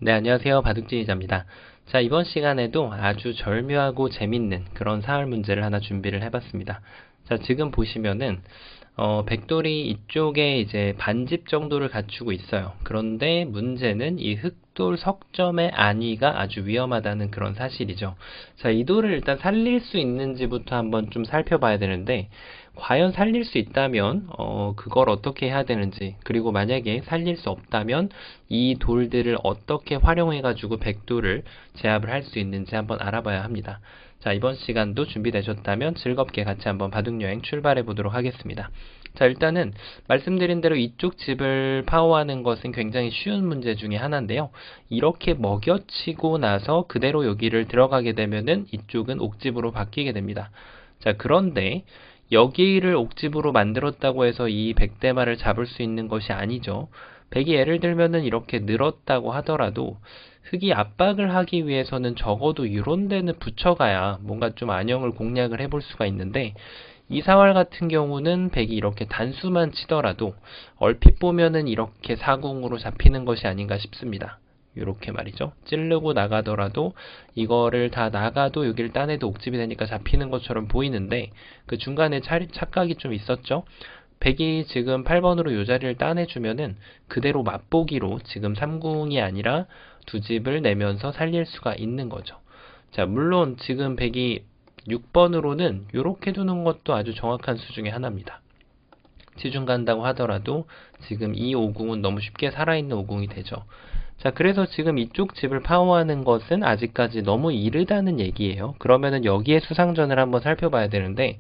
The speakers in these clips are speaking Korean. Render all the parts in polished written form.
네, 안녕하세요. 바둑진이자입니다. 자, 이번 시간에도 아주 절묘하고 재밌는 그런 사활 문제를 하나 준비를 해봤습니다. 자, 지금 보시면은 백돌이 이쪽에 이제 반집 정도를 갖추고 있어요. 그런데 문제는 이 흑돌 석점의 안위가 아주 위험하다는 그런 사실이죠. 자, 이 돌을 일단 살릴 수 있는지부터 한번 좀 살펴봐야 되는데, 과연 살릴 수 있다면 그걸 어떻게 해야 되는지, 그리고 만약에 살릴 수 없다면 이 돌들을 어떻게 활용해 가지고 백돌을 제압을 할 수 있는지 한번 알아봐야 합니다. 자, 이번 시간도 준비되셨다면 즐겁게 같이 한번 바둑여행 출발해 보도록 하겠습니다. 자, 일단은 말씀드린 대로 이쪽 집을 파워하는 것은 굉장히 쉬운 문제 중에 하나인데요. 이렇게 먹여치고 나서 그대로 여기를 들어가게 되면은 이쪽은 옥집으로 바뀌게 됩니다. 자, 그런데 여기를 옥집으로 만들었다고 해서 이 백대마를 잡을 수 있는 것이 아니죠. 백이 예를 들면은 이렇게 늘었다고 하더라도 흙이 압박을 하기 위해서는 적어도 이런 데는 붙여가야 뭔가 좀 안형을 공략을 해볼 수가 있는데, 이 사활 같은 경우는 백이 이렇게 단수만 치더라도 얼핏 보면은 이렇게 사궁으로 잡히는 것이 아닌가 싶습니다. 이렇게 말이죠. 찌르고 나가더라도 이거를 다 나가도 여기를 따내도 옥집이 되니까 잡히는 것처럼 보이는데, 그 중간에 착각이 좀 있었죠. 백이 지금 8번으로 요 자리를 따내주면은 그대로 맛보기로 지금 3궁이 아니라 두 집을 내면서 살릴 수가 있는 거죠. 자, 물론 지금 백이 6번으로는 이렇게 두는 것도 아주 정확한 수 중에 하나입니다. 치중 간다고 하더라도 지금 이 오궁은 너무 쉽게 살아있는 오궁이 되죠. 자, 그래서 지금 이쪽 집을 파워하는 것은 아직까지 너무 이르다는 얘기예요. 그러면은 여기에 수상전을 한번 살펴봐야 되는데,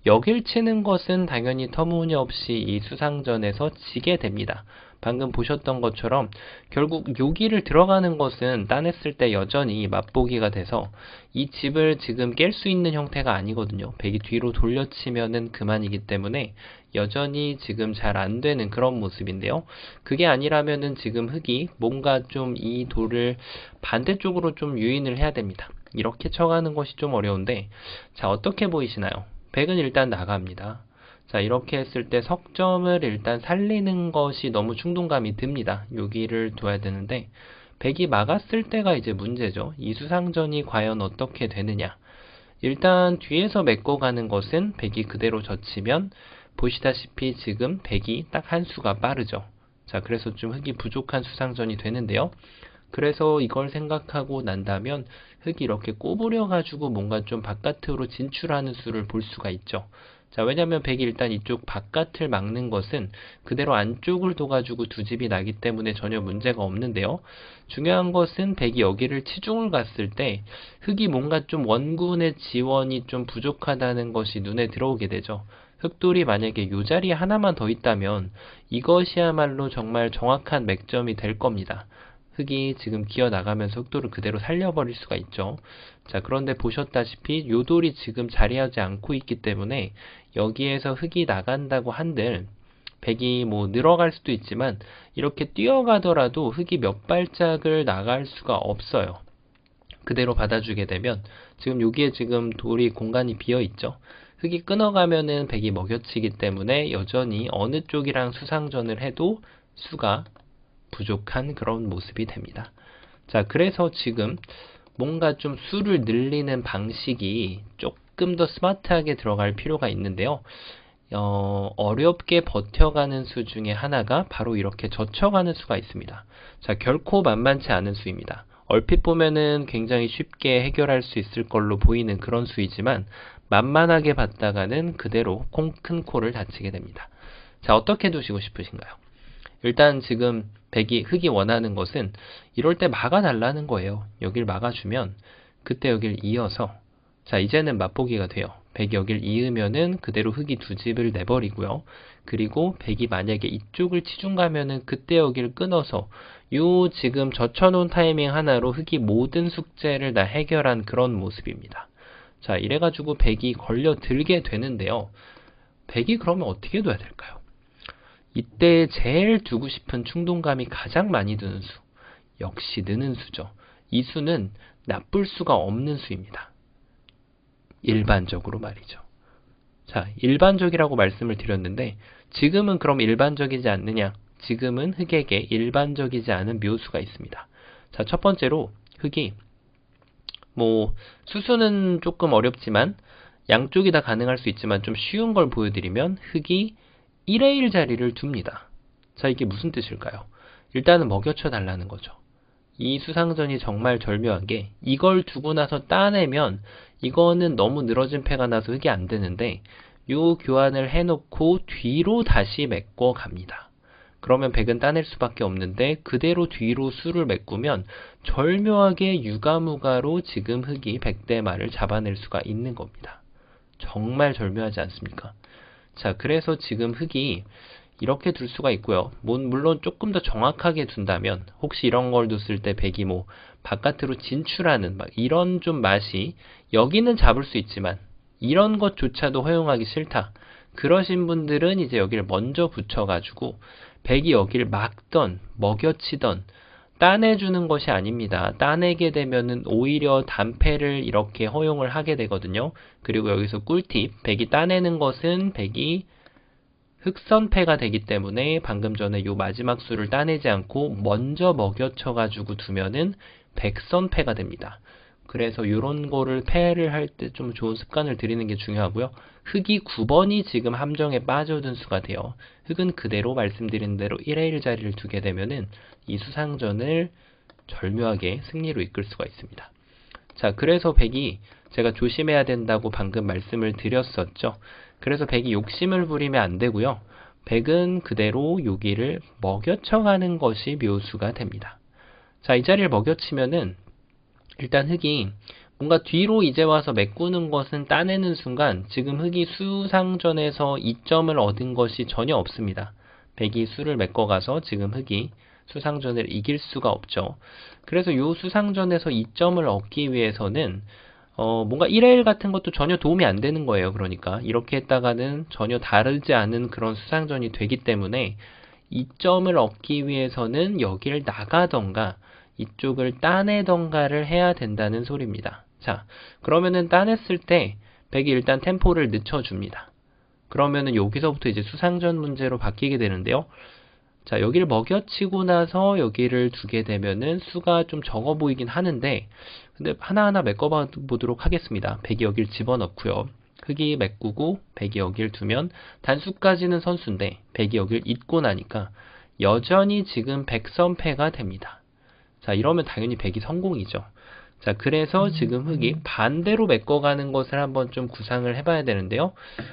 여길 치는 것은 당연히 터무니없이 이 수상전에서 지게 됩니다. 방금 보셨던 것처럼 결국 여기를 들어가는 것은 따냈을 때 여전히 맛보기가 돼서 이 집을 지금 깰 수 있는 형태가 아니거든요. 백이 뒤로 돌려치면은 그만이기 때문에 여전히 지금 잘 안 되는 그런 모습인데요. 그게 아니라면은 지금 흙이 뭔가 좀 이 돌을 반대쪽으로 좀 유인을 해야 됩니다. 이렇게 쳐가는 것이 좀 어려운데, 자, 어떻게 보이시나요? 백은 일단 나갑니다. 자, 이렇게 했을 때 석점을 일단 살리는 것이 너무 충동감이 듭니다. 여기를 둬야 되는데, 백이 막았을 때가 이제 문제죠. 이 수상전이 과연 어떻게 되느냐. 일단 뒤에서 메꿔 가는 것은 백이 그대로 젖히면 보시다시피 지금 백이 딱 한 수가 빠르죠. 자, 그래서 좀 흙이 부족한 수상전이 되는데요. 그래서 이걸 생각하고 난다면 흙이 이렇게 꼬부려 가지고 뭔가 좀 바깥으로 진출하는 수를 볼 수가 있죠. 자, 왜냐면 백이 일단 이쪽 바깥을 막는 것은 그대로 안쪽을 둬가지고 두 집이 나기 때문에 전혀 문제가 없는데요. 중요한 것은 백이 여기를 치중을 갔을 때 흙이 뭔가 좀 원군의 지원이 좀 부족하다는 것이 눈에 들어오게 되죠. 흑돌이 만약에 이 자리에 하나만 더 있다면 이것이야말로 정말 정확한 맥점이 될 겁니다. 흙이 지금 기어 나가면서 흑돌을 그대로 살려버릴 수가 있죠. 자, 그런데 보셨다시피 요 돌이 지금 자리하지 않고 있기 때문에 여기에서 흙이 나간다고 한들 백이 뭐 늘어갈 수도 있지만 이렇게 뛰어가더라도 흙이 몇 발짝을 나갈 수가 없어요. 그대로 받아주게 되면 지금 여기에 지금 돌이 공간이 비어 있죠. 흙이 끊어가면은 백이 먹여치기 때문에 여전히 어느 쪽이랑 수상전을 해도 수가 부족한 그런 모습이 됩니다. 자, 그래서 지금 뭔가 좀 수를 늘리는 방식이 조금 더 스마트하게 들어갈 필요가 있는데요. 어렵게 버텨가는 수 중에 하나가 바로 이렇게 젖혀가는 수가 있습니다. 자, 결코 만만치 않은 수입니다. 얼핏 보면은 굉장히 쉽게 해결할 수 있을 걸로 보이는 그런 수이지만 만만하게 봤다가는 그대로 큰 코를 다치게 됩니다. 자, 어떻게 두시고 싶으신가요? 일단 지금 흙이 원하는 것은 이럴 때 막아달라는 거예요. 여길 막아주면 그때 여길 이어서, 자, 이제는 맛보기가 돼요. 백이 여길 이으면은 그대로 흙이 두 집을 내버리고요. 그리고 백이 만약에 이쪽을 치중 가면은 그때 여기를 끊어서 요 지금 젖혀놓은 타이밍 하나로 흙이 모든 숙제를 다 해결한 그런 모습입니다. 자, 이래가지고 백이 걸려들게 되는데요. 백이 그러면 어떻게 둬야 될까요? 이때 제일 두고 싶은 충동감이 가장 많이 드는 수, 역시 느는 수죠. 이 수는 나쁠 수가 없는 수입니다. 일반적으로 말이죠. 자, 일반적이라고 말씀을 드렸는데 지금은 그럼 일반적이지 않느냐? 지금은 흙에게 일반적이지 않은 묘수가 있습니다. 자, 첫 번째로 흙이 수수는 조금 어렵지만 양쪽이 다 가능할 수 있지만 좀 쉬운 걸 보여드리면 흙이 1의 1 자리를 둡니다. 자, 이게 무슨 뜻일까요? 일단은 먹여쳐 달라는 거죠. 이 수상전이 정말 절묘한 게 이걸 두고 나서 따내면 이거는 너무 늘어진 패가 나서 흙이 안 되는데 요 교환을 해놓고 뒤로 다시 메꿔 갑니다. 그러면 백은 따낼 수밖에 없는데 그대로 뒤로 수를 메꾸면 절묘하게 유가무가로 지금 흙이 백대 말을 잡아낼 수가 있는 겁니다. 정말 절묘하지 않습니까? 자, 그래서 지금 흙이 이렇게 둘 수가 있고요. 물론 조금 더 정확하게 둔다면 혹시 이런 걸 뒀을 때 백이 바깥으로 진출하는 이런 좀 맛이 여기는 잡을 수 있지만 이런 것조차도 허용하기 싫다. 그러신 분들은 이제 여기를 먼저 붙여가지고 백이 여기를 막던 먹여치던 따내주는 것이 아닙니다. 따내게 되면은 오히려 단패를 이렇게 허용을 하게 되거든요. 그리고 여기서 꿀팁, 백이 따내는 것은 백이 흑선패가 되기 때문에 방금 전에 요 마지막 수를 따내지 않고 먼저 먹여쳐가지고 두면은 백선패가 됩니다. 그래서 요런 거를 패를 할 때 좀 좋은 습관을 들이는 게 중요하고요. 흙이 9번이 지금 함정에 빠져든 수가 돼요. 흙은 그대로 말씀드린 대로 1의 1 자리를 두게 되면은 이 수상전을 절묘하게 승리로 이끌 수가 있습니다. 자, 그래서 백이 제가 조심해야 된다고 방금 말씀을 드렸었죠. 그래서 백이 욕심을 부리면 안 되고요. 백은 그대로 여기를 먹여쳐가는 것이 묘수가 됩니다. 자, 이 자리를 먹여치면은 일단 흙이 뭔가 뒤로 이제 와서 메꾸는 것은 따내는 순간 지금 흙이 수상전에서 이점을 얻은 것이 전혀 없습니다. 백이 수를 메꿔가서 지금 흙이 수상전을 이길 수가 없죠. 그래서 이 수상전에서 이점을 얻기 위해서는 뭔가 1의 1 같은 것도 전혀 도움이 안 되는 거예요. 그러니까 이렇게 했다가는 전혀 다르지 않은 그런 수상전이 되기 때문에 이점을 얻기 위해서는 여기를 나가던가 이쪽을 따내던가를 해야 된다는 소리입니다. 자, 그러면은 따냈을 때 백이 일단 템포를 늦춰줍니다. 그러면은 여기서부터 이제 수상전 문제로 바뀌게 되는데요. 자, 여기를 먹여치고 나서 여기를 두게 되면은 수가 좀 적어 보이긴 하는데 근데 하나하나 메꿔 보도록 하겠습니다. 백이 여기를 집어넣고요. 흙이 메꾸고 백이 여기를 두면 단수까지는 선수인데 백이 여기를 잇고 나니까 여전히 지금 백선패가 됩니다. 자, 이러면 당연히 백이 성공이죠. 자, 그래서 지금 흙이 반대로 메꿔가는 것을 한번 좀 구상을 해봐야 되는데요.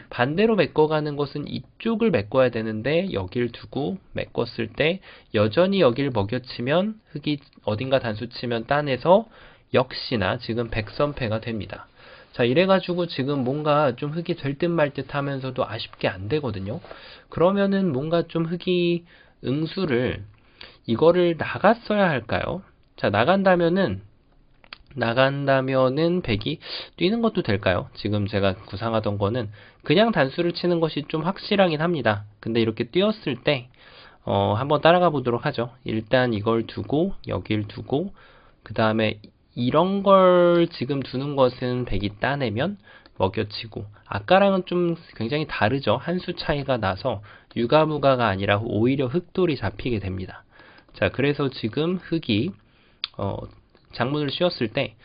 반대로 메꿔가는 것은 이쪽을 메꿔야 되는데 여길 두고 메꿨을 때 여전히 여길 먹여치면 흙이 어딘가 단수 치면 따내서 역시나 지금 백선패가 됩니다. 자, 이래가지고 지금 뭔가 좀 흙이 될 듯 말 듯 하면서도 아쉽게 안 되거든요. 그러면은 뭔가 좀 흙이 응수를 이거를 나갔어야 할까요? 자, 나간다면은 백이 뛰는 것도 될까요? 지금 제가 구상하던 거는 그냥 단수를 치는 것이 좀 확실하긴 합니다. 근데 이렇게 뛰었을 때 한번 따라가 보도록 하죠. 일단 이걸 두고 여길 두고 그 다음에 이런 걸 지금 두는 것은 백이 따내면 먹여치고 아까랑은 좀 굉장히 다르죠. 한 수 차이가 나서 유가무가가 아니라 오히려 흙돌이 잡히게 됩니다. 자, 그래서 지금 흙이 장문을 씌웠을 때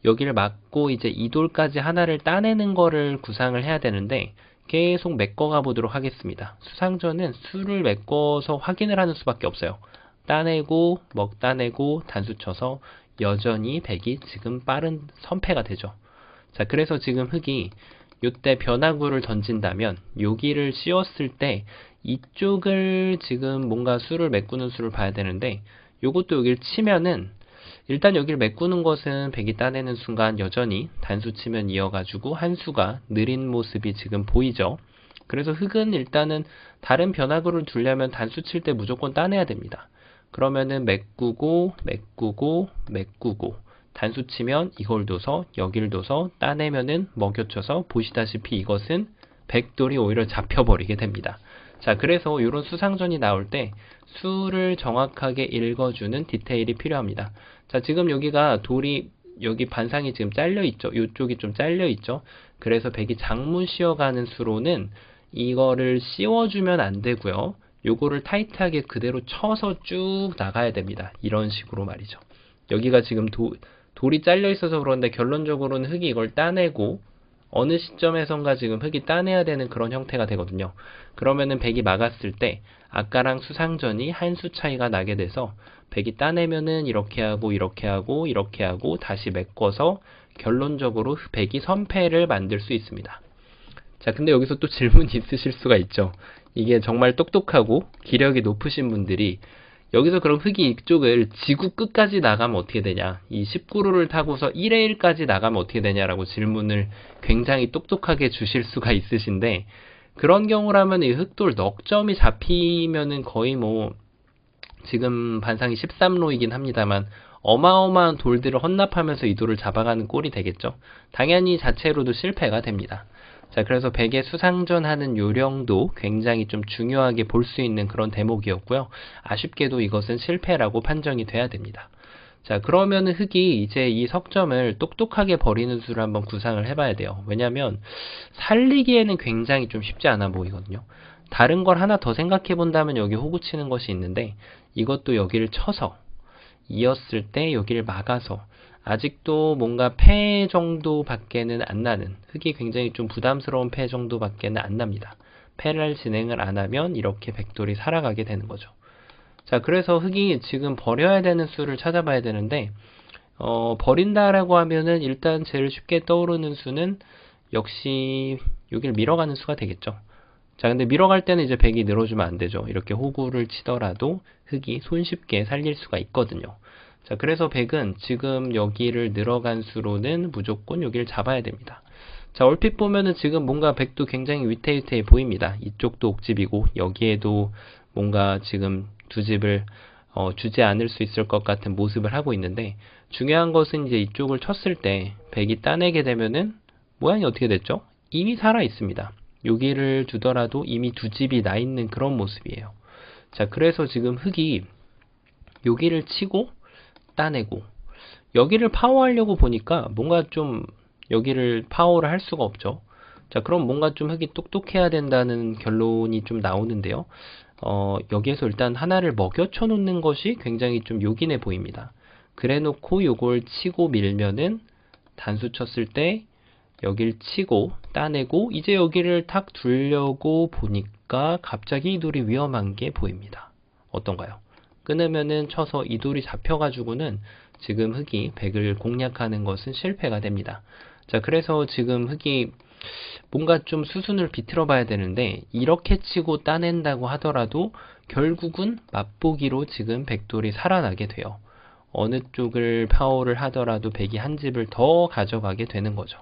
여기를 막고 이제 이 돌까지 하나를 따내는 거를 구상을 해야 되는데 계속 메꿔가 보도록 하겠습니다. 수상전은 수를 메꿔서 확인을 하는 수밖에 없어요. 따내고 따내고 단수 쳐서 여전히 백이 지금 빠른 선패가 되죠. 자, 그래서 지금 흙이 요때 변화구를 던진다면 여기를 씌웠을 때 이쪽을 지금 뭔가 수를 메꾸는 수를 봐야 되는데 요것도 여기를 치면은 일단 여기를 메꾸는 것은 백이 따내는 순간 여전히 단수 치면 이어가지고 한 수가 느린 모습이 지금 보이죠. 그래서 흙은 일단은 다른 변화구를 두려면 단수 칠 때 무조건 따내야 됩니다. 그러면은 메꾸고 단수 치면 이걸 둬서 여기를 둬서 따내면은 먹여쳐서 보시다시피 이것은 백돌이 오히려 잡혀버리게 됩니다. 자, 그래서 이런 수상전이 나올 때 수를 정확하게 읽어주는 디테일이 필요합니다. 자, 지금 여기가 돌이 여기 반상이 지금 잘려 있죠. 이쪽이 좀 잘려 있죠. 그래서 백이 장문 씌워가는 수로는 이거를 씌워주면 안 되고요. 요거를 타이트하게 그대로 쳐서 쭉 나가야 됩니다. 이런 식으로 말이죠. 여기가 지금 돌이 잘려 있어서 그런데 결론적으로는 흙이 이걸 따내고 어느 시점에선가 지금 흙이 따내야 되는 그런 형태가 되거든요. 그러면은 백이 막았을 때 아까랑 수상전이 한 수 차이가 나게 돼서 백이 따내면은 이렇게 하고 이렇게 하고 이렇게 하고 다시 메꿔서 결론적으로 백이 선패를 만들 수 있습니다. 자, 근데 여기서 또 질문이 있으실 수가 있죠. 이게 정말 똑똑하고 기력이 높으신 분들이 여기서 그럼 흙이 이쪽을 지구 끝까지 나가면 어떻게 되냐, 이 19루를 타고서 1의 1까지 나가면 어떻게 되냐라고 질문을 굉장히 똑똑하게 주실 수가 있으신데, 그런 경우라면 이 흙돌 넉 점이 잡히면은 거의 뭐 지금 반상이 13로이긴 합니다만 어마어마한 돌들을 헌납하면서 이 돌을 잡아가는 꼴이 되겠죠. 당연히 자체로도 실패가 됩니다. 자, 그래서 백의 수상전하는 요령도 굉장히 좀 중요하게 볼 수 있는 그런 대목이었고요. 아쉽게도 이것은 실패라고 판정이 돼야 됩니다. 자, 그러면은 흙이 이제 이 석점을 똑똑하게 버리는 수를 한번 구상을 해봐야 돼요. 왜냐면 살리기에는 굉장히 좀 쉽지 않아 보이거든요. 다른 걸 하나 더 생각해 본다면 여기 호구 치는 것이 있는데, 이것도 여기를 쳐서 이었을 때 여기를 막아서 아직도 뭔가 패 정도밖에는 안 나는, 흙이 굉장히 좀 부담스러운 패 정도밖에는 안 납니다. 패를 진행을 안 하면 이렇게 백돌이 살아가게 되는 거죠. 자, 그래서 흙이 지금 버려야 되는 수를 찾아봐야 되는데, 버린다라고 하면은 일단 제일 쉽게 떠오르는 수는 역시 여기를 밀어가는 수가 되겠죠. 자, 근데 밀어갈 때는 이제 백이 늘어주면 안 되죠. 이렇게 호구를 치더라도 흙이 손쉽게 살릴 수가 있거든요. 자, 그래서 백은 지금 여기를 늘어간 수로는 무조건 여기를 잡아야 됩니다. 자, 얼핏 보면은 지금 뭔가 백도 굉장히 위태위태해 보입니다. 이쪽도 옥집이고 여기에도 뭔가 지금 두 집을 주지 않을 수 있을 것 같은 모습을 하고 있는데, 중요한 것은 이제 이쪽을 쳤을 때 백이 따내게 되면은 모양이 어떻게 됐죠? 이미 살아 있습니다. 여기를 두더라도 이미 두 집이 나 있는 그런 모습이에요. 자, 그래서 지금 흙이 여기를 치고 따내고 여기를 파워하려고 보니까 뭔가 좀 여기를 파워를 할 수가 없죠. 자, 그럼 뭔가 좀 흙이 똑똑해야 된다는 결론이 좀 나오는데요. 여기에서 일단 하나를 먹여쳐 놓는 것이 굉장히 좀 요긴해 보입니다. 그래 놓고 요걸 치고 밀면은 단수 쳤을 때 여길 치고 따내고 이제 여기를 탁 두려고 보니까 갑자기 이 돌이 위험한 게 보입니다. 어떤가요? 끊으면은 쳐서 이 돌이 잡혀가지고는 지금 흙이 백을 공략하는 것은 실패가 됩니다. 자, 그래서 지금 흙이 뭔가 좀 수순을 비틀어 봐야 되는데, 이렇게 치고 따낸다고 하더라도 결국은 맛보기로 지금 백돌이 살아나게 돼요. 어느 쪽을 파워를 하더라도 백이 한 집을 더 가져가게 되는 거죠.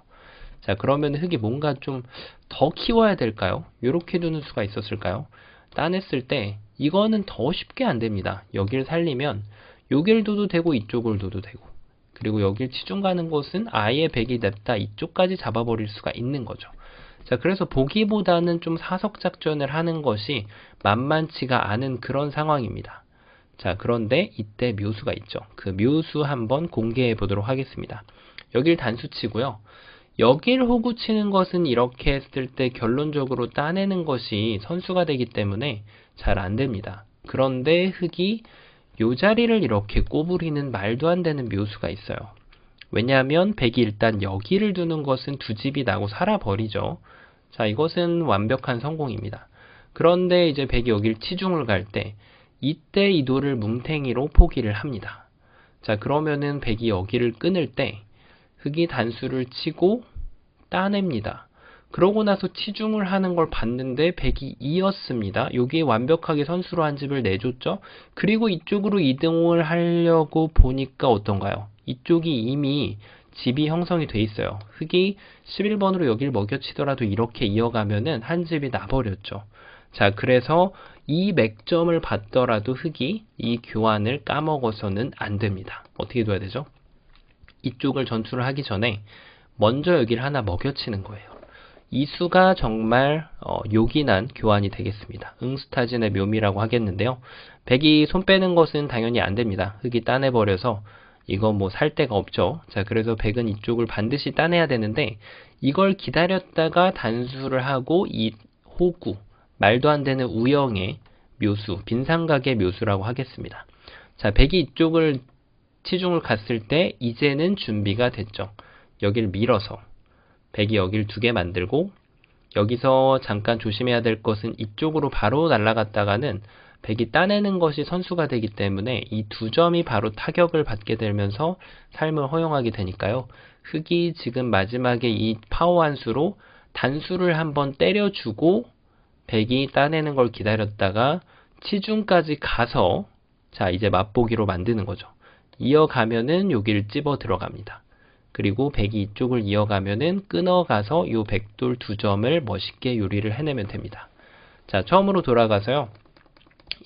자, 그러면 흙이 뭔가 좀 더 키워야 될까요? 이렇게 두는 수가 있었을까요? 따냈을 때 이거는 더 쉽게 안 됩니다. 여길 살리면 여길 둬도 되고 이쪽을 둬도 되고, 그리고 여길 치중 가는 곳은 아예 백이 냅다 이쪽까지 잡아버릴 수가 있는 거죠. 자, 그래서 보기보다는 좀 사석 작전을 하는 것이 만만치가 않은 그런 상황입니다. 자, 그런데 이때 묘수가 있죠. 그 묘수 한번 공개해 보도록 하겠습니다. 여길 단수 치고요. 여길 호구 치는 것은 이렇게 했을 때 결론적으로 따내는 것이 선수가 되기 때문에 잘 안 됩니다. 그런데 흙이 요 자리를 이렇게 꼬부리는 말도 안 되는 묘수가 있어요. 왜냐하면 백이 일단 여기를 두는 것은 두 집이 나고 살아버리죠. 자, 이것은 완벽한 성공입니다. 그런데 이제 백이 여길 치중을 갈 때 이때 이 돌을 뭉탱이로 포기를 합니다. 자, 그러면은 백이 여기를 끊을 때 흙이 단수를 치고 따냅니다. 그러고 나서 치중을 하는 걸 봤는데 백이 이었습니다. 여기에 완벽하게 선수로 한 집을 내줬죠. 그리고 이쪽으로 이동을 하려고 보니까 어떤가요? 이쪽이 이미 집이 형성이 돼 있어요. 흙이 11번으로 여기를 먹여치더라도 이렇게 이어가면은 한 집이 나버렸죠. 자, 그래서 이 맥점을 받더라도 흙이 이 교환을 까먹어서는 안 됩니다. 어떻게 둬야 되죠? 이쪽을 전투를 하기 전에 먼저 여기를 하나 먹여치는 거예요. 이 수가 정말 요긴한 교환이 되겠습니다. 응스타진의 묘미라고 하겠는데요. 백이 손 빼는 것은 당연히 안 됩니다. 흙이 따내버려서 이거 뭐 살 데가 없죠. 자, 그래서 백은 이쪽을 반드시 따내야 되는데, 이걸 기다렸다가 단수를 하고 이 호구, 말도 안 되는 우영의 묘수, 빈상각의 묘수라고 하겠습니다. 자, 백이 이쪽을 치중을 갔을 때 이제는 준비가 됐죠. 여길 밀어서 백이 여길 2개 만들고, 여기서 잠깐 조심해야 될 것은 이쪽으로 바로 날아갔다가는 백이 따내는 것이 선수가 되기 때문에 이 2점이 바로 타격을 받게 되면서 삶을 허용하게 되니까요. 흑이 지금 마지막에 이 파워 한수로 단수를 한번 때려주고 백이 따내는 걸 기다렸다가 치중까지 가서, 자, 이제 맛보기로 만드는 거죠. 이어가면은 여기를 찝어 들어갑니다. 그리고 백이 이쪽을 이어가면은 끊어가서 요 백돌 2점을 멋있게 요리를 해내면 됩니다. 자, 처음으로 돌아가서요.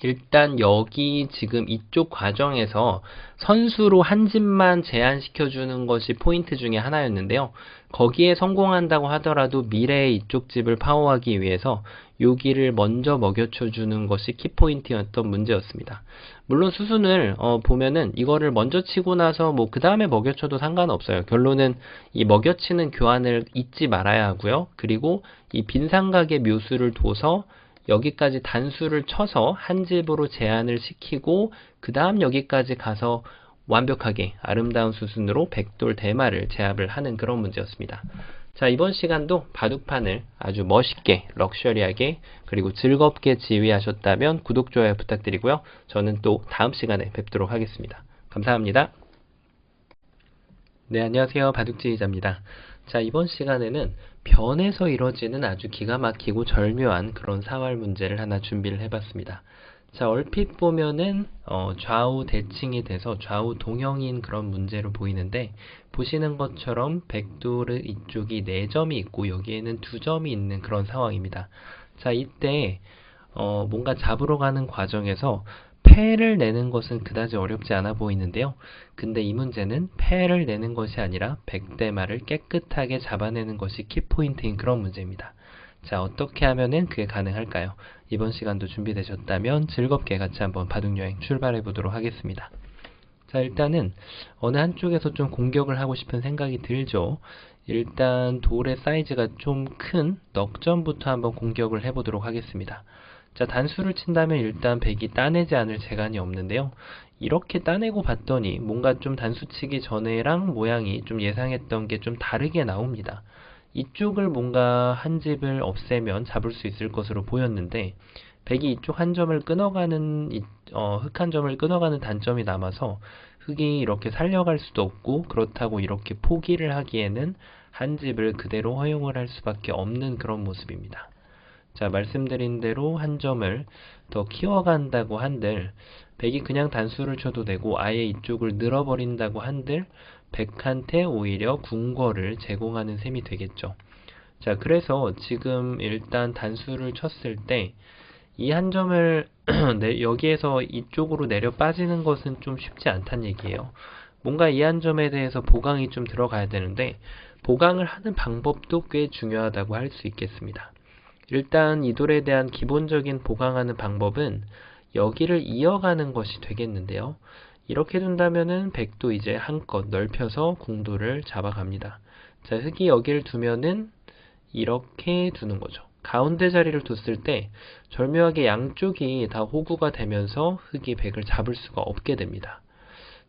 일단 여기 지금 이쪽 과정에서 선수로 한 집만 제한시켜주는 것이 포인트 중에 하나였는데요. 거기에 성공한다고 하더라도 미래의 이쪽 집을 파워하기 위해서 여기를 먼저 먹여쳐주는 것이 키포인트였던 문제였습니다. 물론 수순을 보면은 이거를 먼저 치고 나서 뭐 그 다음에 먹여쳐도 상관없어요. 결론은 이 먹여치는 교환을 잊지 말아야 하고요. 그리고 이 빈삼각의 묘수를 둬서 여기까지 단수를 쳐서 한 집으로 제한을 시키고 그 다음 여기까지 가서 완벽하게 아름다운 수순으로 백돌 대마를 제압을 하는 그런 문제였습니다. 자, 이번 시간도 바둑판을 아주 멋있게, 럭셔리하게, 그리고 즐겁게 지휘하셨다면 구독, 좋아요 부탁드리고요. 저는 또 다음 시간에 뵙도록 하겠습니다. 감사합니다. 네, 안녕하세요. 바둑지휘자입니다. 자, 이번 시간에는 변에서 이뤄지는 아주 기가 막히고 절묘한 그런 사활 문제를 하나 준비를 해봤습니다. 자, 얼핏 보면은 좌우 대칭이 돼서 좌우 동형인 그런 문제로 보이는데, 보시는 것처럼 백돌의 이쪽이 4점이 있고 여기에는 2점이 있는 그런 상황입니다. 자, 이때 뭔가 잡으러 가는 과정에서 패를 내는 것은 그다지 어렵지 않아 보이는데요. 근데 이 문제는 패를 내는 것이 아니라 백대마를 깨끗하게 잡아내는 것이 키포인트인 그런 문제입니다. 자, 어떻게 하면은 그게 가능할까요? 이번 시간도 준비되셨다면 즐겁게 같이 한번 바둑여행 출발해 보도록 하겠습니다. 자, 일단은 어느 한쪽에서 좀 공격을 하고 싶은 생각이 들죠. 일단 돌의 사이즈가 좀 큰 넉점부터 한번 공격을 해보도록 하겠습니다. 자, 단수를 친다면 일단 백이 따내지 않을 재간이 없는데요. 이렇게 따내고 봤더니 뭔가 좀 단수 치기 전에랑 모양이 좀 예상했던 게 좀 다르게 나옵니다. 이쪽을 뭔가 한 집을 없애면 잡을 수 있을 것으로 보였는데, 백이 이쪽 한 점을 끊어가는 흑 한 점을 끊어가는 단점이 남아서 흑이 이렇게 살려갈 수도 없고, 그렇다고 이렇게 포기를 하기에는 한 집을 그대로 허용을 할 수밖에 없는 그런 모습입니다. 자, 말씀드린 대로 한 점을 더 키워간다고 한들, 백이 그냥 단수를 쳐도 되고 아예 이쪽을 늘어버린다고 한들 백한테 오히려 궁궐을 제공하는 셈이 되겠죠. 자, 그래서 지금 일단 단수를 쳤을 때 이 한 점을 여기에서 이쪽으로 내려 빠지는 것은 좀 쉽지 않다는 얘기예요. 뭔가 이 한 점에 대해서 보강이 좀 들어가야 되는데, 보강을 하는 방법도 꽤 중요하다고 할 수 있겠습니다. 일단 이 돌에 대한 기본적인 보강하는 방법은 여기를 이어가는 것이 되겠는데요. 이렇게 둔다면은 백도 이제 한껏 넓혀서 공도를 잡아갑니다. 자, 흑이 여기를 두면은 이렇게 두는 거죠. 가운데 자리를 뒀을 때 절묘하게 양쪽이 다 호구가 되면서 흑이 백을 잡을 수가 없게 됩니다.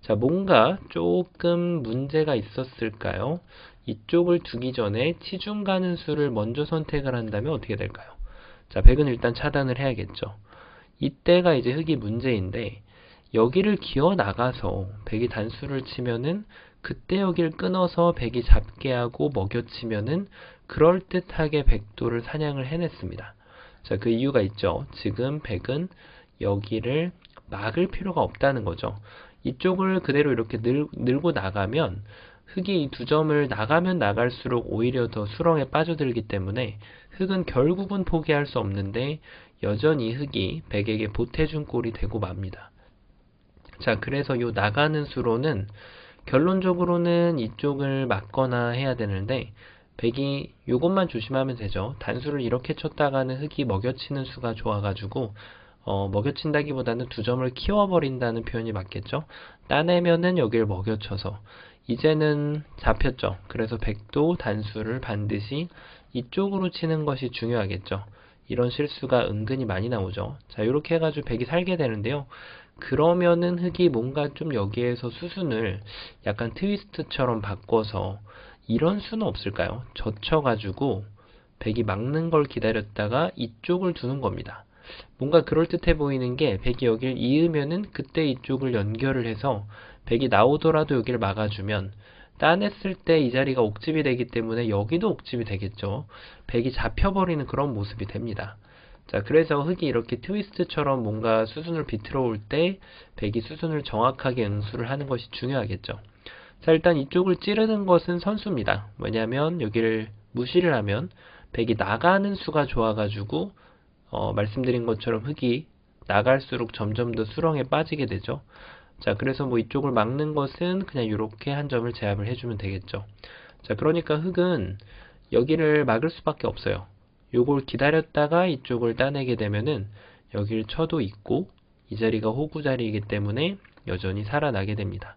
자, 뭔가 조금 문제가 있었을까요? 이쪽을 두기 전에 치중 가는 수를 먼저 선택을 한다면 어떻게 될까요? 자, 백은 일단 차단을 해야겠죠. 이때가 이제 흑이 문제인데, 여기를 기어 나가서 백이 단수를 치면은 그때 여기를 끊어서 백이 잡게 하고 먹여치면은 그럴듯하게 백도를 사냥을 해냈습니다. 자, 그 이유가 있죠. 지금 백은 여기를 막을 필요가 없다는 거죠. 이쪽을 그대로 이렇게 늘고 나가면 흑이 이 2점을 나가면 나갈수록 오히려 더 수렁에 빠져들기 때문에 흑은 결국은 포기할 수 없는데 여전히 흑이 백에게 보태준 꼴이 되고 맙니다. 자, 그래서 요 나가는 수로는 결론적으로는 이쪽을 막거나 해야 되는데, 백이 요것만 조심하면 되죠. 단수를 이렇게 쳤다가는 흑이 먹여치는 수가 좋아가지고 먹여친다기보다는 2점을 키워버린다는 표현이 맞겠죠. 따내면은 여기를 먹여쳐서 이제는 잡혔죠. 그래서 백도 단수를 반드시 이쪽으로 치는 것이 중요하겠죠. 이런 실수가 은근히 많이 나오죠. 자, 이렇게 해가지고 백이 살게 되는데요. 그러면은 흑이 뭔가 좀 여기에서 수순을 약간 트위스트처럼 바꿔서 이런 수는 없을까요? 젖혀가지고 백이 막는 걸 기다렸다가 이쪽을 두는 겁니다. 뭔가 그럴듯해 보이는 게 백이 여길 이으면은 그때 이쪽을 연결을 해서 백이 나오더라도 여기를 막아주면 따냈을 때 이 자리가 옥집이 되기 때문에 여기도 옥집이 되겠죠. 백이 잡혀버리는 그런 모습이 됩니다. 자, 그래서 흑이 이렇게 트위스트처럼 뭔가 수순을 비틀어 올 때 백이 수순을 정확하게 응수를 하는 것이 중요하겠죠. 자, 일단 이쪽을 찌르는 것은 선수입니다. 왜냐하면 여기를 무시를 하면 백이 나가는 수가 좋아가지고 말씀드린 것처럼 흑이 나갈수록 점점 더 수렁에 빠지게 되죠. 자, 그래서 뭐 이쪽을 막는 것은 그냥 이렇게 한 점을 제압을 해주면 되겠죠. 자, 그러니까 흑은 여기를 막을 수밖에 없어요. 요걸 기다렸다가 이쪽을 따내게 되면은 여길 쳐도 있고 이 자리가 호구 자리이기 때문에 여전히 살아나게 됩니다.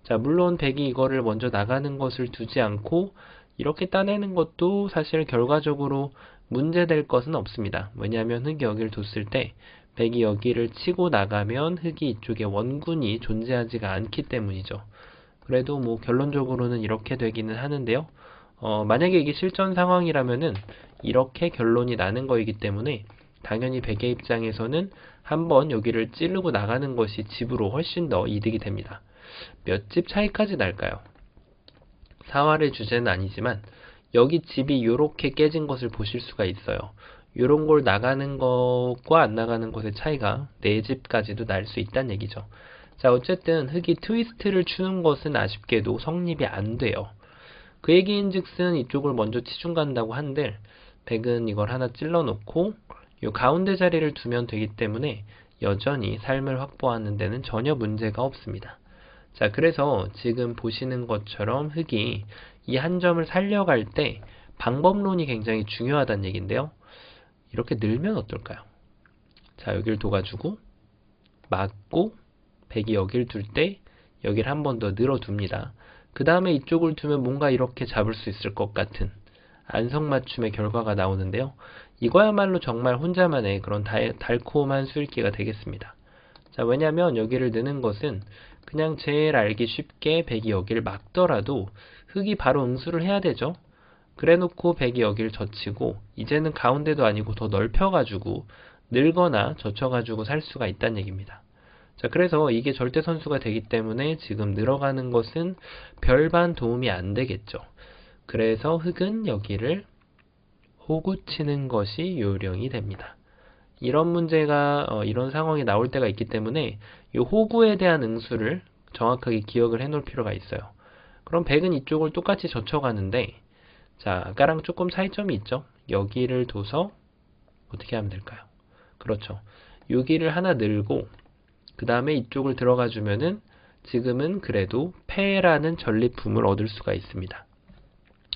자, 물론 백이 이거를 먼저 나가는 것을 두지 않고 이렇게 따내는 것도 사실 결과적으로 문제될 것은 없습니다. 왜냐하면 흑이 여기를 뒀을 때 백이 여기를 치고 나가면 흑이 이쪽에 원군이 존재하지가 않기 때문이죠. 그래도 뭐 결론적으로는 이렇게 되기는 하는데요. 만약에 이게 실전 상황이라면은 이렇게 결론이 나는 거이기 때문에 당연히 백의 입장에서는 한번 여기를 찌르고 나가는 것이 집으로 훨씬 더 이득이 됩니다. 몇 집 차이까지 날까요? 사활의 주제는 아니지만 여기 집이 요렇게 깨진 것을 보실 수가 있어요. 요런 걸 나가는 것과 안 나가는 것의 차이가 4집까지도 날 수 있다는 얘기죠. 자, 어쨌든 흑이 트위스트를 추는 것은 아쉽게도 성립이 안 돼요. 그 얘기인즉슨 이쪽을 먼저 치중 간다고 한들 백은 이걸 하나 찔러 놓고 요 가운데 자리를 두면 되기 때문에 여전히 삶을 확보하는 데는 전혀 문제가 없습니다. 자, 그래서 지금 보시는 것처럼 흑이 이 한 점을 살려갈 때 방법론이 굉장히 중요하다는 얘기인데요. 이렇게 늘면 어떨까요? 자, 여길 둬가지고 막고 백이 여길 둘 때 여길 한 번 더 늘어둡니다. 그 다음에 이쪽을 두면 뭔가 이렇게 잡을 수 있을 것 같은 안성맞춤의 결과가 나오는데요. 이거야말로 정말 혼자만의 그런 달콤한 수읽기가 되겠습니다. 자, 왜냐면 여기를 넣는 것은 그냥 제일 알기 쉽게 백이 여기를 막더라도 흑이 바로 응수를 해야 되죠. 그래 놓고 백이 여기를 젖히고 이제는 가운데도 아니고 더 넓혀가지고 늘거나 젖혀가지고 살 수가 있다는 얘기입니다. 자, 그래서 이게 절대 선수가 되기 때문에 지금 늘어가는 것은 별반 도움이 안 되겠죠. 그래서 흑은 여기를 호구치는 것이 요령이 됩니다. 이런 문제가 이런 상황이 나올 때가 있기 때문에 이 호구에 대한 응수를 정확하게 기억을 해 놓을 필요가 있어요. 그럼 백은 이쪽을 똑같이 젖혀가는데 자, 아까랑 조금 차이점이 있죠. 여기를 둬서 어떻게 하면 될까요? 그렇죠. 여기를 하나 늘고 그 다음에 이쪽을 들어가 주면은 지금은 그래도 패라는 전리품을 얻을 수가 있습니다.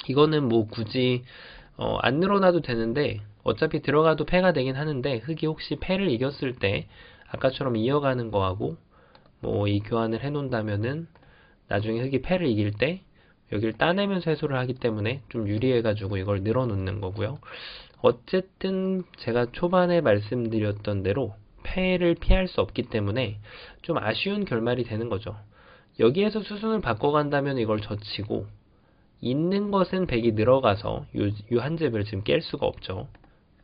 이거는 뭐 굳이 안 늘어나도 되는데 어차피 들어가도 패가 되긴 하는데 흑이 혹시 패를 이겼을 때 아까처럼 이어가는 거하고 뭐 이 교환을 해 놓는다면은 나중에 흑이 패를 이길 때 여기를 따내면서 해소를 하기 때문에 좀 유리해가지고 이걸 늘어놓는 거고요. 어쨌든 제가 초반에 말씀드렸던 대로 패를 피할 수 없기 때문에 좀 아쉬운 결말이 되는 거죠. 여기에서 수순을 바꿔간다면 이걸 젖히고 있는 것은 백이 늘어가서 요 한 잽을 지금 깰 수가 없죠.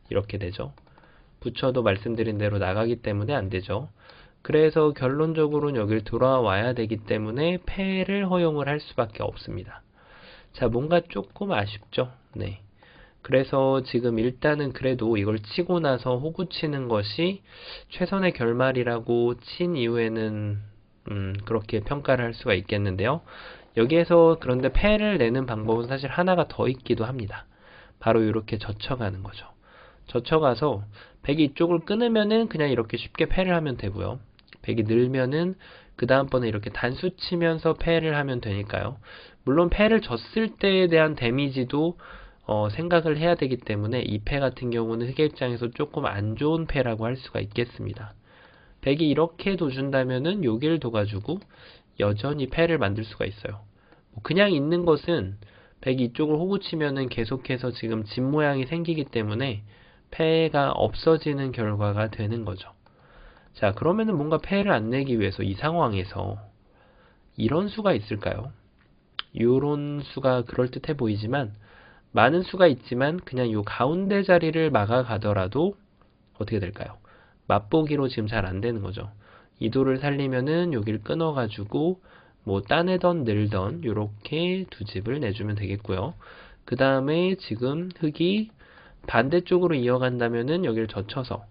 이렇게 되죠. 붙여도 말씀드린 대로 나가기 때문에 안 되죠. 그래서 결론적으로는 여길 돌아와야 되기 때문에 패를 허용을 할 수밖에 없습니다. 자, 뭔가 조금 아쉽죠? 네. 그래서 지금 일단은 그래도 이걸 치고 나서 호구 치는 것이 최선의 결말이라고 친 이후에는 그렇게 평가를 할 수가 있겠는데요. 여기에서 그런데 패를 내는 방법은 사실 하나가 더 있기도 합니다. 바로 이렇게 젖혀가는 거죠. 젖혀가서 백이 이쪽을 끊으면은 그냥 이렇게 쉽게 패를 하면 되고요. 백이 늘면은 그 다음번에 이렇게 단수 치면서 패를 하면 되니까요. 물론 패를 졌을 때에 대한 데미지도 생각을 해야 되기 때문에 이 패 같은 경우는 흑의 입장에서 조금 안 좋은 패라고 할 수가 있겠습니다. 백이 이렇게 둬준다면은 여기를 둬가지고 여전히 패를 만들 수가 있어요. 그냥 있는 것은 백이 이쪽을 호구 치면은 계속해서 지금 집 모양이 생기기 때문에 패가 없어지는 결과가 되는 거죠. 자, 그러면은 뭔가 패를 안 내기 위해서 이 상황에서 이런 수가 있을까요? 요런 수가 그럴듯해 보이지만 많은 수가 있지만 그냥 요 가운데 자리를 막아가더라도 어떻게 될까요? 맛보기로 지금 잘 안 되는 거죠. 이도를 살리면은 여길 끊어가지고 뭐 따내던 늘던 요렇게 두 집을 내주면 되겠고요. 그 다음에 지금 흙이 반대쪽으로 이어간다면은 여길 젖혀서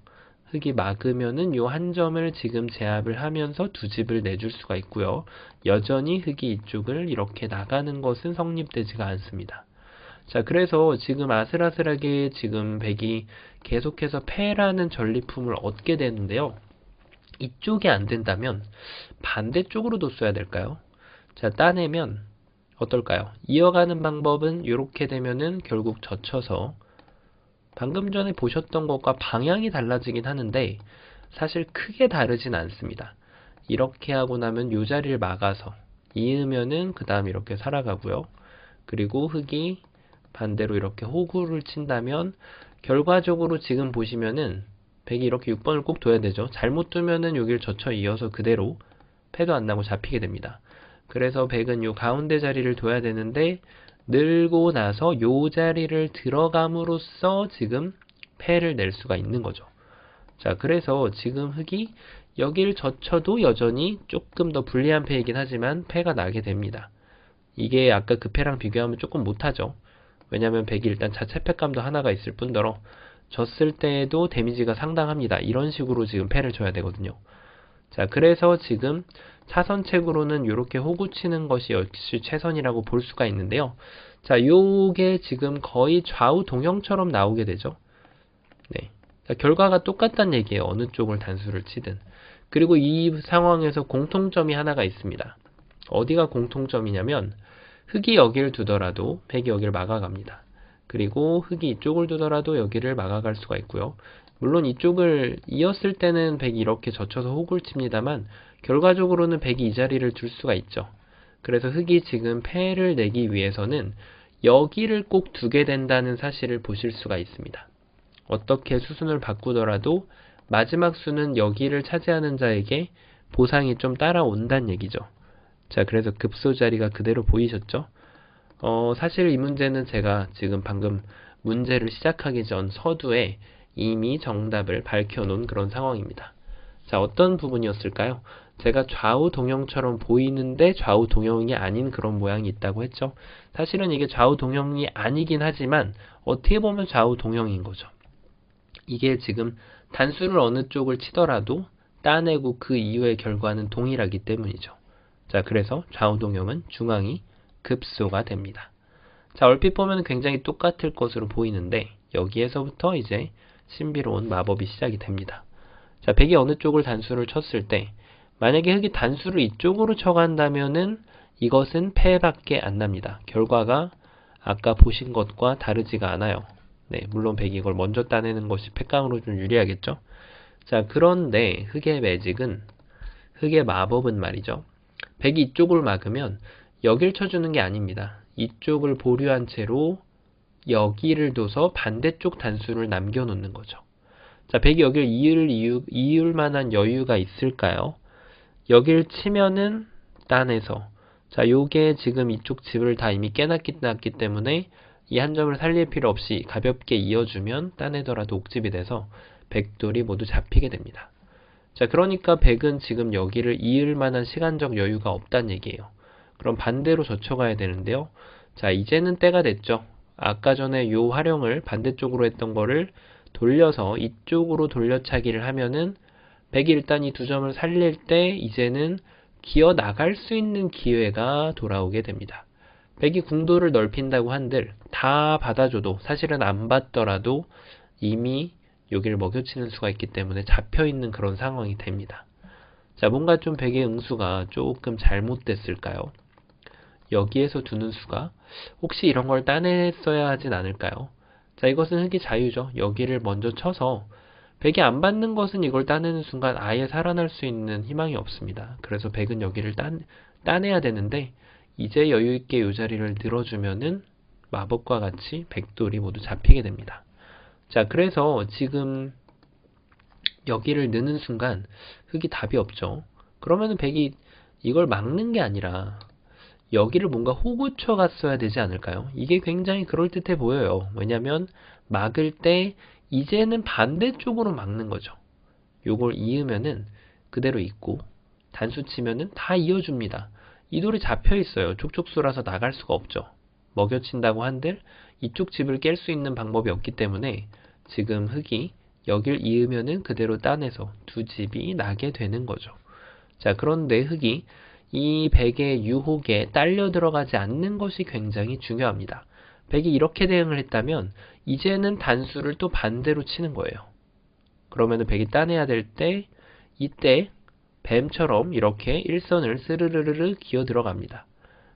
흙이 막으면은 요 한 점을 지금 제압을 하면서 두 집을 내줄 수가 있고요. 여전히 흙이 이쪽을 이렇게 나가는 것은 성립되지가 않습니다. 자, 그래서 지금 아슬아슬하게 지금 백이 계속해서 패라는 전리품을 얻게 되는데요. 이쪽이 안 된다면 반대쪽으로도 써야 될까요? 자, 따내면 어떨까요? 이어가는 방법은 이렇게 되면은 결국 젖혀서 방금 전에 보셨던 것과 방향이 달라지긴 하는데 사실 크게 다르진 않습니다. 이렇게 하고 나면 이 자리를 막아서 이으면은 그 다음 이렇게 살아가고요. 그리고 흙이 반대로 이렇게 호구를 친다면 결과적으로 지금 보시면은 백이 이렇게 6번을 꼭 둬야 되죠. 잘못 두면은 여기를 젖혀 이어서 그대로 패도 안 나고 잡히게 됩니다. 그래서 백은 요 가운데 자리를 둬야 되는데 늘고 나서 요 자리를 들어감으로써 지금 패를 낼 수가 있는 거죠. 자, 그래서 지금 흙이 여기를 젖혀도 여전히 조금 더 불리한 패이긴 하지만 패가 나게 됩니다. 이게 아까 그 패랑 비교하면 조금 못하죠. 왜냐면 백이 일단 자체 패감도 하나가 있을 뿐더러 졌을 때에도 데미지가 상당합니다. 이런 식으로 지금 패를 줘야 되거든요. 자, 그래서 지금 차선책으로는 이렇게 호구 치는 것이 역시 최선이라고 볼 수가 있는데요. 자, 요게 지금 거의 좌우 동형처럼 나오게 되죠. 네. 자, 결과가 똑같다는 얘기예요. 어느 쪽을 단수를 치든. 그리고 이 상황에서 공통점이 하나가 있습니다. 어디가 공통점이냐면 흙이 여기를 두더라도 백이 여기를 막아갑니다. 그리고 흙이 이쪽을 두더라도 여기를 막아갈 수가 있고요. 물론 이쪽을 이었을 때는 백이 이렇게 젖혀서 호구를 칩니다만 결과적으로는 백이 이 자리를 둘 수가 있죠. 그래서 흙이 지금 패를 내기 위해서는 여기를 꼭 두게 된다는 사실을 보실 수가 있습니다. 어떻게 수순을 바꾸더라도 마지막 수는 여기를 차지하는 자에게 보상이 좀 따라온다는 얘기죠. 자, 그래서 급소 자리가 그대로 보이셨죠? 사실 이 문제는 제가 지금 방금 문제를 시작하기 전 서두에 이미 정답을 밝혀놓은 그런 상황입니다. 자, 어떤 부분이었을까요? 제가 좌우 동형처럼 보이는데 좌우 동형이 아닌 그런 모양이 있다고 했죠. 사실은 이게 좌우 동형이 아니긴 하지만 어떻게 보면 좌우 동형인 거죠. 이게 지금 단수를 어느 쪽을 치더라도 따내고 그 이후의 결과는 동일하기 때문이죠. 자, 그래서 좌우 동형은 중앙이 급소가 됩니다. 자, 얼핏 보면 굉장히 똑같을 것으로 보이는데 여기에서부터 이제 신비로운 마법이 시작이 됩니다. 자, 백이 어느 쪽을 단수를 쳤을 때 만약에 흙이 단수를 이쪽으로 쳐간다면은 이것은 패밖에 안 납니다. 결과가 아까 보신 것과 다르지가 않아요. 네, 물론 백이 이걸 먼저 따내는 것이 패감으로 좀 유리하겠죠. 자, 그런데 흙의 매직은, 흙의 마법은 말이죠. 백이 이쪽을 막으면 여길 쳐주는 게 아닙니다. 이쪽을 보류한 채로 여기를 둬서 반대쪽 단수를 남겨놓는 거죠. 자, 백이 여길 이을 만한 여유가 있을까요? 여길 치면은 따내서, 자, 요게 지금 이쪽 집을 다 이미 깨놨기 때문에 이 한 점을 살릴 필요 없이 가볍게 이어주면 따내더라도 옥집이 돼서 백돌이 모두 잡히게 됩니다. 자, 그러니까 백은 지금 여기를 이을 만한 시간적 여유가 없다는 얘기예요. 그럼 반대로 젖혀가야 되는데요. 자, 이제는 때가 됐죠. 아까 전에 요 활용을 반대쪽으로 했던 거를 돌려서 이쪽으로 돌려차기를 하면은 백이 일단 이 두 점을 살릴 때 이제는 기어 나갈 수 있는 기회가 돌아오게 됩니다. 백이 궁도를 넓힌다고 한들 다 받아줘도 사실은 안 받더라도 이미 여기를 먹여치는 수가 있기 때문에 잡혀있는 그런 상황이 됩니다. 자, 뭔가 좀 백의 응수가 조금 잘못됐을까요? 여기에서 두는 수가 혹시 이런 걸 따냈어야 하진 않을까요? 자, 이것은 흙이 자유죠. 여기를 먼저 쳐서 백이 안 받는 것은 이걸 따내는 순간 아예 살아날 수 있는 희망이 없습니다. 그래서 백은 여기를 따내야 되는데 이제 여유있게 이 자리를 늘어주면은 마법과 같이 백돌이 모두 잡히게 됩니다. 자, 그래서 지금 여기를 넣는 순간 흑이 답이 없죠. 그러면은 백이 이걸 막는 게 아니라 여기를 뭔가 호구쳐 갔어야 되지 않을까요? 이게 굉장히 그럴듯해 보여요. 왜냐면 막을 때 이제는 반대쪽으로 막는 거죠. 요걸 이으면은 그대로 있고 단수 치면은 다 이어줍니다. 이 돌이 잡혀 있어요. 촉촉수라서 나갈 수가 없죠. 먹여친다고 한들 이쪽 집을 깰 수 있는 방법이 없기 때문에 지금 흑이 여길 이으면은 그대로 따내서 두 집이 나게 되는 거죠. 자, 그런데 흑이 이 백의 유혹에 딸려 들어가지 않는 것이 굉장히 중요합니다. 백이 이렇게 대응을 했다면 이제는 단수를 또 반대로 치는 거예요. 그러면은 백이 따내야 될 때 이때 뱀처럼 이렇게 일선을 스르르르 기어 들어갑니다.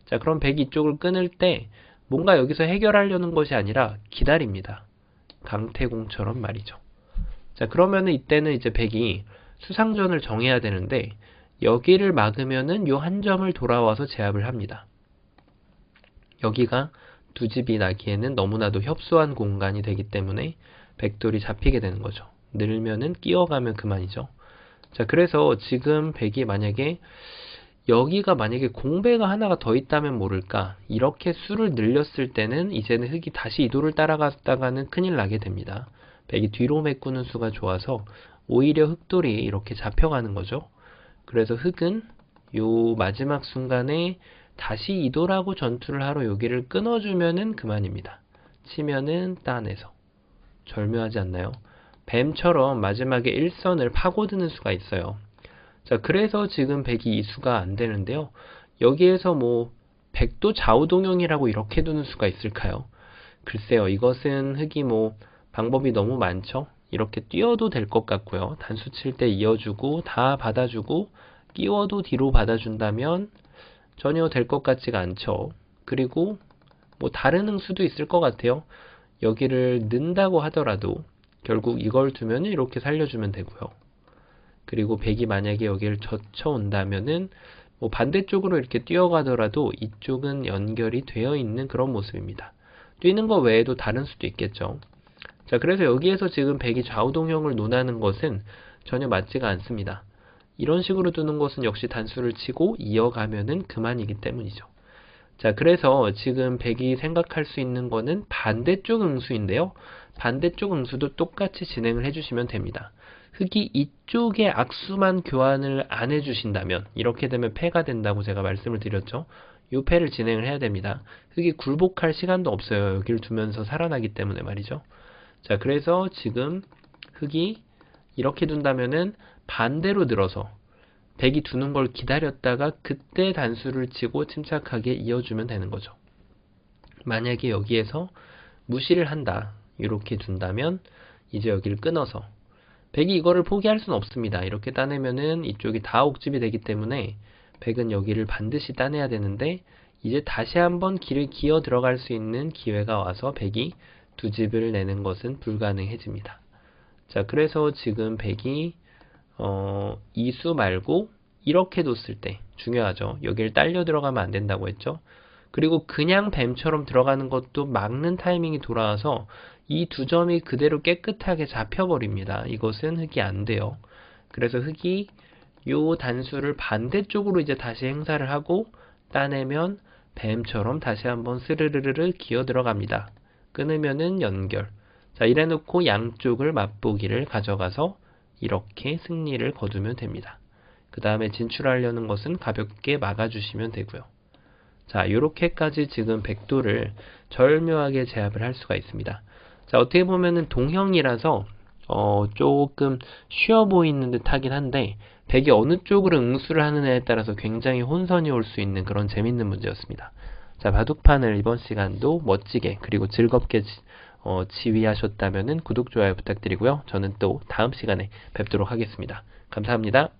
자, 그럼 백이 이쪽을 끊을 때 뭔가 여기서 해결하려는 것이 아니라 기다립니다. 강태공처럼 말이죠. 자, 그러면은 이때는 이제 백이 수상전을 정해야 되는데 여기를 막으면은 요 한 점을 돌아와서 제압을 합니다. 여기가 두 집이 나기에는 너무나도 협소한 공간이 되기 때문에 백돌이 잡히게 되는 거죠. 늘면은 끼어가면 그만이죠. 자, 그래서 지금 백이 만약에 여기가 만약에 공배가 하나가 더 있다면 모를까, 이렇게 수를 늘렸을 때는 이제는 흑이 다시 이도를 따라갔다가는 큰일 나게 됩니다. 백이 뒤로 메꾸는 수가 좋아서 오히려 흑돌이 이렇게 잡혀가는 거죠. 그래서 흑은 요 마지막 순간에 다시 이도라고 전투를 하러 여기를 끊어주면은 그만입니다. 치면은 따내서. 절묘하지 않나요? 뱀처럼 마지막에 일선을 파고드는 수가 있어요. 자, 그래서 지금 백이 이 수가 안 되는데요. 여기에서 뭐 백도 좌우동형이라고 이렇게 두는 수가 있을까요? 글쎄요, 이것은 흑이 뭐 방법이 너무 많죠. 이렇게 뛰어도 될 것 같고요. 단수 칠 때 이어주고 다 받아주고 끼워도 뒤로 받아준다면 전혀 될 것 같지가 않죠. 그리고 뭐 다른 응수도 있을 것 같아요. 여기를 넣는다고 하더라도 결국 이걸 두면 이렇게 살려주면 되고요. 그리고 백이 만약에 여기를 젖혀온다면은 뭐 반대쪽으로 이렇게 뛰어가더라도 이쪽은 연결이 되어 있는 그런 모습입니다. 뛰는 거 외에도 다른 수도 있겠죠. 자, 그래서 여기에서 지금 백이 좌우동형을 논하는 것은 전혀 맞지가 않습니다. 이런 식으로 두는 것은 역시 단수를 치고 이어가면은 그만이기 때문이죠. 자, 그래서 지금 백이 생각할 수 있는 거는 반대쪽 응수인데요. 반대쪽 응수도 똑같이 진행을 해주시면 됩니다. 흑이 이쪽에 악수만 교환을 안 해주신다면 이렇게 되면 패가 된다고 제가 말씀을 드렸죠. 이 패를 진행을 해야 됩니다. 흑이 굴복할 시간도 없어요. 여기를 두면서 살아나기 때문에 말이죠. 자, 그래서 지금 흑이 이렇게 둔다면은 반대로 들어서 백이 두는 걸 기다렸다가 그때 단수를 치고 침착하게 이어주면 되는 거죠. 만약에 여기에서 무시를 한다, 이렇게 둔다면 이제 여기를 끊어서 백이 이거를 포기할 수는 없습니다. 이렇게 따내면은 이쪽이 다 옥집이 되기 때문에 백은 여기를 반드시 따내야 되는데 이제 다시 한번 길을 기어 들어갈 수 있는 기회가 와서 백이 두 집을 내는 것은 불가능해집니다. 자, 그래서 지금 백이 이 수 말고 이렇게 뒀을 때 중요하죠. 여기를 딸려 들어가면 안 된다고 했죠. 그리고 그냥 뱀처럼 들어가는 것도 막는 타이밍이 돌아와서 이 두 점이 그대로 깨끗하게 잡혀버립니다. 이것은 흑이 안 돼요. 그래서 흑이 요 단수를 반대쪽으로 이제 다시 행사를 하고 따내면 뱀처럼 다시 한번 스르르르 기어 들어갑니다. 끊으면은 연결. 자, 이래 놓고 양쪽을 맛보기를 가져가서 이렇게 승리를 거두면 됩니다. 그 다음에 진출하려는 것은 가볍게 막아주시면 되고요. 자, 요렇게까지 지금 백도를 절묘하게 제압을 할 수가 있습니다. 자, 어떻게 보면은 동형이라서 조금 쉬워 보이는 듯 하긴 한데 백이 어느 쪽으로 응수를 하느냐에 따라서 굉장히 혼선이 올 수 있는 그런 재밌는 문제였습니다. 자, 바둑판을 이번 시간도 멋지게 그리고 즐겁게 지휘하셨다면 구독, 좋아요 부탁드리고요. 저는 또 다음 시간에 뵙도록 하겠습니다. 감사합니다.